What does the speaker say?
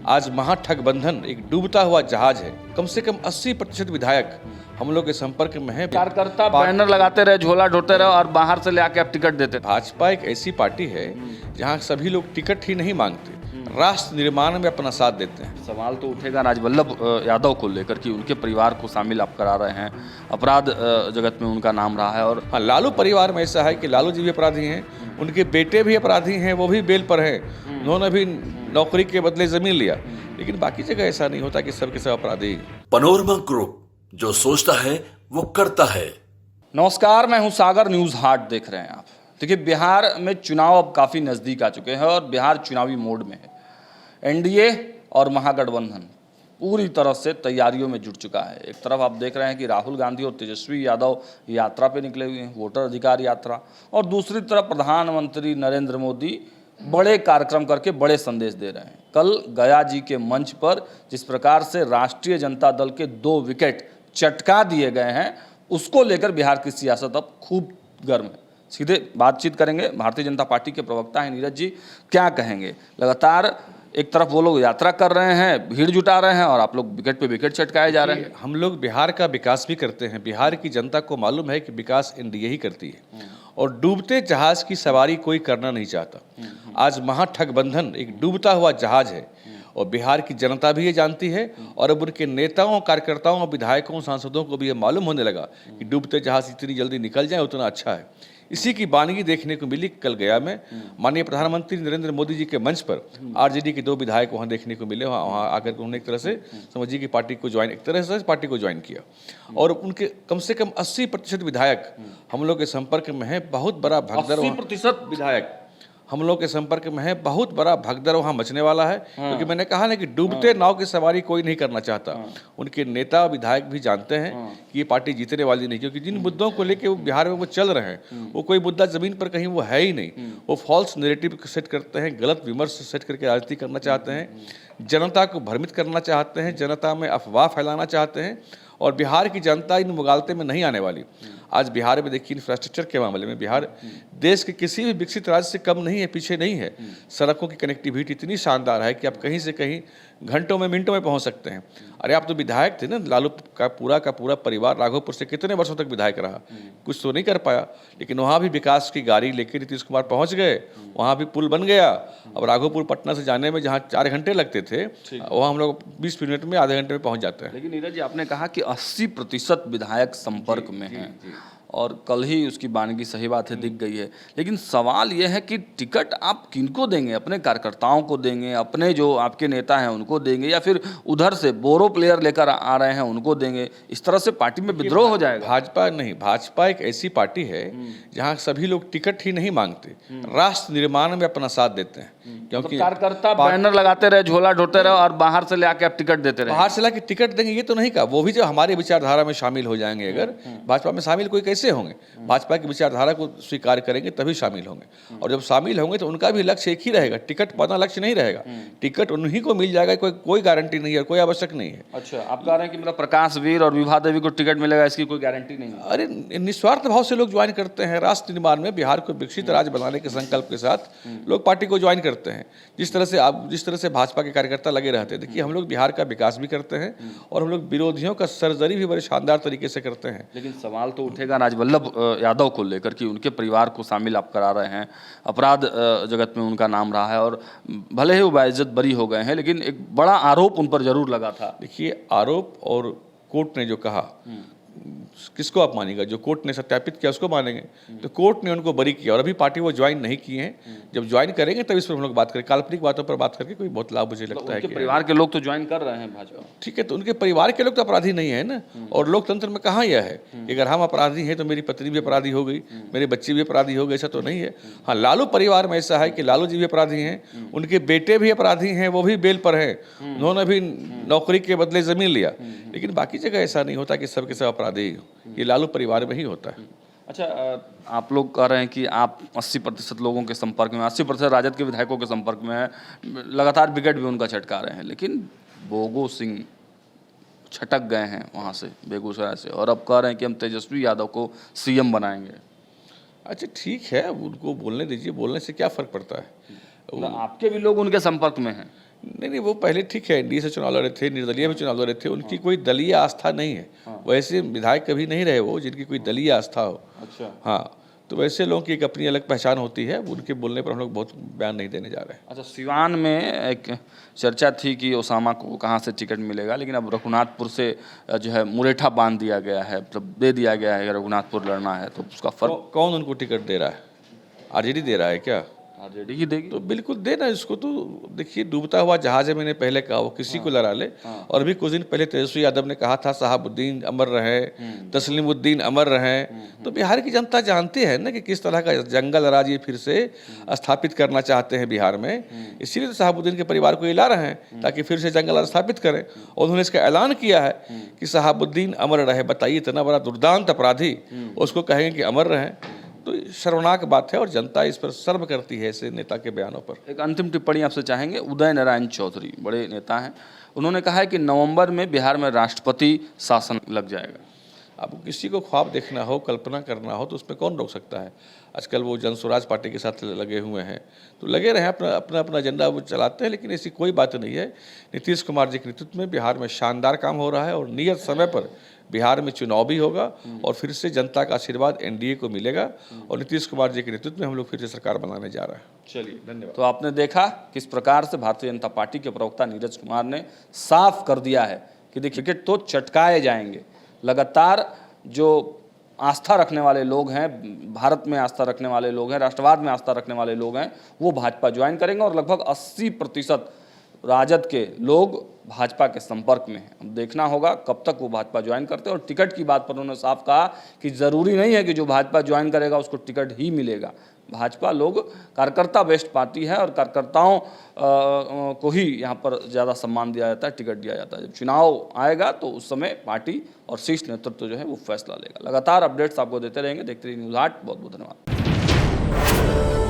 आज महाठगबंधन एक डूबता हुआ जहाज है। कम से कम 80% विधायक हम लोग के संपर्क में हैं। कार्यकर्ता बैनर लगाते रहे, झोला ढोते रहे और बाहर से ले आके आप टिकट देते थे। भाजपा एक ऐसी पार्टी है जहां सभी लोग टिकट ही नहीं मांगते, राष्ट्र निर्माण में अपना साथ देते हैं। सवाल तो उठेगा राजवल्लभ यादव को लेकर कि उनके परिवार को शामिल आप करा रहे हैं, अपराध जगत में उनका नाम रहा है। और हाँ, लालू परिवार में ऐसा है कि लालू जी भी अपराधी हैं, उनके बेटे भी अपराधी हैं, वो भी बेल पर हैं, उन्होंने भी नौकरी के बदले जमीन लिया। लेकिन बाकी जगह ऐसा नहीं होता कि सबके सब अपराधी। पैनोरमा ग्रुप, जो सोचता है वो करता है। नमस्कार, मैं हूं सागर, न्यूज़ हाट देख रहे हैं आप। देखिए, बिहार में चुनाव अब काफ़ी नज़दीक आ चुके हैं और बिहार चुनावी मोड में है। एनडीए और महागठबंधन पूरी तरह से तैयारियों में जुट चुका है। एक तरफ आप देख रहे हैं कि राहुल गांधी और तेजस्वी यादव यात्रा पे निकले हुए हैं, वोटर अधिकार यात्रा, और दूसरी तरफ प्रधानमंत्री नरेंद्र मोदी बड़े कार्यक्रम करके बड़े संदेश दे रहे हैं। कल गया जी के मंच पर जिस प्रकार से राष्ट्रीय जनता दल के 2 विकेट चटका दिए गए हैं, उसको लेकर बिहार की सियासत अब खूब गर्म है। सीधे बातचीत करेंगे, भारतीय जनता पार्टी के प्रवक्ता हैं नीरज जी, क्या कहेंगे? लगातार एक तरफ वो लोग यात्रा कर रहे हैं, भीड़ जुटा रहे हैं, और आप लोग विकेट पे विकेट चटकाए जा रहे हैं। हम लोग बिहार का विकास भी करते हैं। बिहार की जनता को मालूम है कि विकास एनडीए ही करती है, और डूबते जहाज की सवारी कोई करना नहीं चाहता। आज महाठगबंधन एक डूबता हुआ जहाज है, और बिहार की जनता भी ये जानती है, और अब उनके नेताओं, कार्यकर्ताओं, विधायकों, सांसदों को भी ये मालूम होने लगा कि डूबते जहाज जितनी जल्दी निकल जाए उतना अच्छा है। इसी की बानगी देखने को मिली कल गया में। माननीय प्रधानमंत्री नरेंद्र मोदी जी के मंच पर आरजेडी के 2 विधायक वहां देखने को मिले। वहां आकर के उन्होंने एक तरह से समझिए कि पार्टी को ज्वाइन किया, और उनके कम से कम 80% विधायक हम लोग के संपर्क में है। बहुत बड़ा भगदड़, 80% विधायक हम लोग के संपर्क में है। बहुत बड़ा भगदड़ वहाँ मचने वाला है, क्योंकि मैंने कहा ना कि डूबते नाव की सवारी कोई नहीं करना चाहता। उनके नेता विधायक भी जानते हैं कि ये पार्टी जीतने वाली नहीं, क्योंकि जिन मुद्दों को लेके वो बिहार में वो चल रहे हैं, वो कोई मुद्दा जमीन पर कहीं वो है ही नहीं। वो फॉल्स नैरेटिव सेट करते हैं, गलत विमर्श सेट करके राजनीति करना चाहते हैं, जनता को भ्रमित करना चाहते हैं, जनता में अफवाह फैलाना चाहते हैं, और बिहार की जनता इन मुगालते में नहीं आने वाली। आज बिहार में देखिए, इंफ्रास्ट्रक्चर के मामले में बिहार देश के किसी भी विकसित राज्य से कम नहीं है, पीछे नहीं है। सड़कों की कनेक्टिविटी इतनी शानदार है कि आप कहीं से कहीं घंटों में, मिनटों में पहुंच सकते हैं। अरे आप तो विधायक थे ना, लालू का पूरा परिवार राघोपुर से कितने वर्षों तक विधायक रहा, कुछ तो नहीं कर पाया, लेकिन वहाँ भी विकास की गाड़ी लेकर नीतीश कुमार पहुँच गए, वहाँ भी पुल बन गया। अब राघोपुर पटना से जाने में जहाँ 4 घंटे लगते थे, वहाँ हम लोग 20 मिनट में, आधे घंटे में पहुँच जाते हैं। लेकिन नीरज जी, आपने कहा कि 80% विधायक संपर्क में हैं, और कल ही उसकी बानगी, सही बात है, दिख गई है। लेकिन सवाल यह है कि टिकट आप किनको देंगे? अपने कार्यकर्ताओं को देंगे, अपने जो आपके नेता हैं उनको देंगे, या फिर उधर से बोरो प्लेयर लेकर आ रहे हैं उनको देंगे? इस तरह से पार्टी में विद्रोह हो जाएगा। भाजपा एक ऐसी पार्टी है जहां सभी लोग टिकट ही नहीं मांगते, राष्ट्र निर्माण में अपना साथ देते हैं। क्योंकि कार्यकर्ता बैनर लगाते रहे, झोला ढोते रहे और बाहर से ले आके आप टिकट देते रहे। बाहर से लाके टिकट देंगे ये तो नहीं कहा, वो भी जब हमारे विचारधारा में शामिल हो जाएंगे, अगर भाजपा में शामिल कोई कैसे होंगे, भाजपा की विचारधारा को स्वीकार करेंगे तभी शामिल होंगे। और जब शामिल होंगे तो उनका भी लक्ष्य एक ही रहेगा, टिकट पाना लक्ष्य नहीं रहेगा। टिकट उन्हीं को मिल जाएगा, कोई गारंटी नहीं है, कोई आवश्यक नहीं है। अच्छा, आप कह रहे हैं कि मतलब प्रकाश वीर और विभा देवी को टिकट मिलेगा, इसकी कोई गारंटी नहीं है? अरे निस्वार्थ भाव से लोग ज्वाइन करते हैं। राष्ट्र निर्माण में, बिहार को विकसित राज्य बनाने के संकल्प के साथ लोग पार्टी को ज्वाइन करते हैं। जिस तरह से भाजपा के कार्यकर्ता लगे रहते हैं। देखिए, हम लोग बिहार का विकास भी करते हैं, और हम लोग विरोधियों का सर्जरी भी बड़े शानदार तरीके से करते हैं। लेकिन सवाल तो उठेगा राजवल्लभ यादव को लेकर कि उनके परिवार को शामिल आप करा रहे हैं, अपराध जगत में उनका नाम रहा है, और भले ही वो बाइज्जत बरी हो गए हैं, लेकिन एक बड़ा आरोप उन पर जरूर लगा था। देखिए, आरोप और कोर्ट ने जो कहा, किसको आप मानेगा? जो कोर्ट ने सत्यापित किया उसको मानेंगे। तो कोर्ट ने उनको बरी किया, और अभी पार्टी वो ज्वाइन नहीं किए हैं। जब ज्वाइन करेंगे तब इस पर हम लोग बात करें। काल्पनिक बातों पर बात करके कोई बहुत लाभ मुझे लगता है कि परिवार के लोग तो ज्वाइन कर रहे हैं भाजपा। ठीक है, तो उनके परिवार के लोग तो अपराधी नहीं है ना। और लोकतंत्र में कहाँ यह है कि अगर हम अपराधी हैं तो मेरी पत्नी भी अपराधी हो गई, मेरे बच्चे भी अपराधी हो गए, ऐसा तो नहीं है। हाँ, लालू परिवार में ऐसा है कि लालू जी भी अपराधी हैं, उनके बेटे भी अपराधी हैं, वो भी बेल पर हैं, उन्होंने भी नौकरी के बदले जमीन लिया। लेकिन बाकी जगह ऐसा नहीं होता कि सबके सब अपराधी, ये लालू परिवार में ही होता है। अच्छा, आप लोग कह रहे हैं कि आप 80% लोगों के संपर्क में, 80% राजद के विधायकों के संपर्क में हैं, लगातार विकेट भी उनका छटका रहे हैं, लेकिन बोगो सिंह छटक गए हैं वहाँ से, बेगूसराय से, और अब कह रहे हैं कि हम तेजस्वी यादव को सीएम बनाएंगे। अच्छा, ठीक है, उनको बोलने दीजिए, बोलने से क्या फ़र्क पड़ता है? आपके भी लोग उनके संपर्क में हैं? नहीं, वो पहले ठीक है, एनडीए से चुनाव लड़े थे, निर्दलीय भी चुनाव लड़े थे, उनकी कोई दलीय आस्था नहीं है। वैसे विधायक कभी नहीं रहे वो जिनकी कोई दलीय आस्था हो। अच्छा। हाँ, तो वैसे लोगों की एक अपनी अलग पहचान होती है, उनके बोलने पर हम लोग बहुत बयान नहीं देने जा रहे हैं। अच्छा, सिवान में एक चर्चा थी कि ओसामा को कहाँ से टिकट मिलेगा, लेकिन अब रघुनाथपुर से जो है मुरेठा बांध दिया गया है, मतलब दे दिया गया है, रघुनाथपुर लड़ना है तो उसका फर्क। कौन उनको टिकट दे रहा है? आरजेडी दे रहा है क्या? आरजेडी ही देगी। तो बिल्कुल देना इसको। तो देखिए, डूबता हुआ जहाज है, मैंने पहले कहा, वो किसी को लड़ा ले। और अभी कुछ दिन पहले तेजस्वी यादव ने कहा था शहाबुद्दीन अमर रहे, तस्लीमुद्दीन अमर रहे। तो बिहार की जनता जानती है ना कि किस तरह का जंगल राज ये फिर से स्थापित करना चाहते हैं बिहार में। इसीलिए तो शहाबुद्दीन के परिवार को ये ला रहे हैं ताकि फिर से जंगल राज स्थापित करें। और उन्होंने इसका ऐलान किया है कि शहाबुद्दीन अमर रहे। बताइए, इतना बड़ा दुर्दांत अपराधी उसको कहेंगे कि अमर रहे? तो शर्मनाक बात है और जनता इस पर शर्म करती है ऐसे नेता के बयानों पर। एक अंतिम टिप्पणी आपसे चाहेंगे। उदय नारायण चौधरी बड़े नेता हैं, उन्होंने कहा है कि नवंबर में बिहार में राष्ट्रपति शासन लग जाएगा। अब किसी को ख्वाब देखना हो, कल्पना करना हो, तो उसमें कौन रोक सकता है? आजकल वो जन स्वराज पार्टी के साथ लगे हुए हैं, तो लगे रहे, अपना एजेंडा वो चलाते हैं, लेकिन ऐसी कोई बात नहीं है। नीतीश कुमार जी के नेतृत्व में बिहार में शानदार काम हो रहा है और नियत समय पर बिहार में चुनाव भी होगा और फिर से जनता का आशीर्वाद एनडीए को मिलेगा और नीतीश कुमार जी के नेतृत्व में हम लोग फिर से सरकार बनाने जा रहे हैं। चलिए, धन्यवाद। तो आपने देखा किस प्रकार से भारतीय जनता पार्टी के प्रवक्ता नीरज कुमार ने साफ कर दिया है कि देखिए, टिकट तो चटकाए जाएंगे। लगातार जो आस्था रखने वाले लोग हैं, भारत में आस्था रखने वाले लोग हैं, राष्ट्रवाद में आस्था रखने वाले लोग हैं, वो भाजपा ज्वाइन करेंगे और लगभग 80% राजद के लोग भाजपा के संपर्क में हैं। अब देखना होगा कब तक वो भाजपा ज्वाइन करते हैं। और टिकट की बात पर उन्होंने साफ कहा कि ज़रूरी नहीं है कि जो भाजपा ज्वाइन करेगा उसको टिकट ही मिलेगा। भाजपा लोग कार्यकर्ता बेस्ड पार्टी है और कार्यकर्ताओं को ही यहाँ पर ज़्यादा सम्मान दिया जाता है, टिकट दिया जाता है। जब चुनाव आएगा तो उस समय पार्टी और शीर्ष नेतृत्व जो है वो फैसला लेगा। लगातार अपडेट्स आपको देते रहेंगे। देखते रहिए न्यूज़ 8। बहुत बहुत धन्यवाद।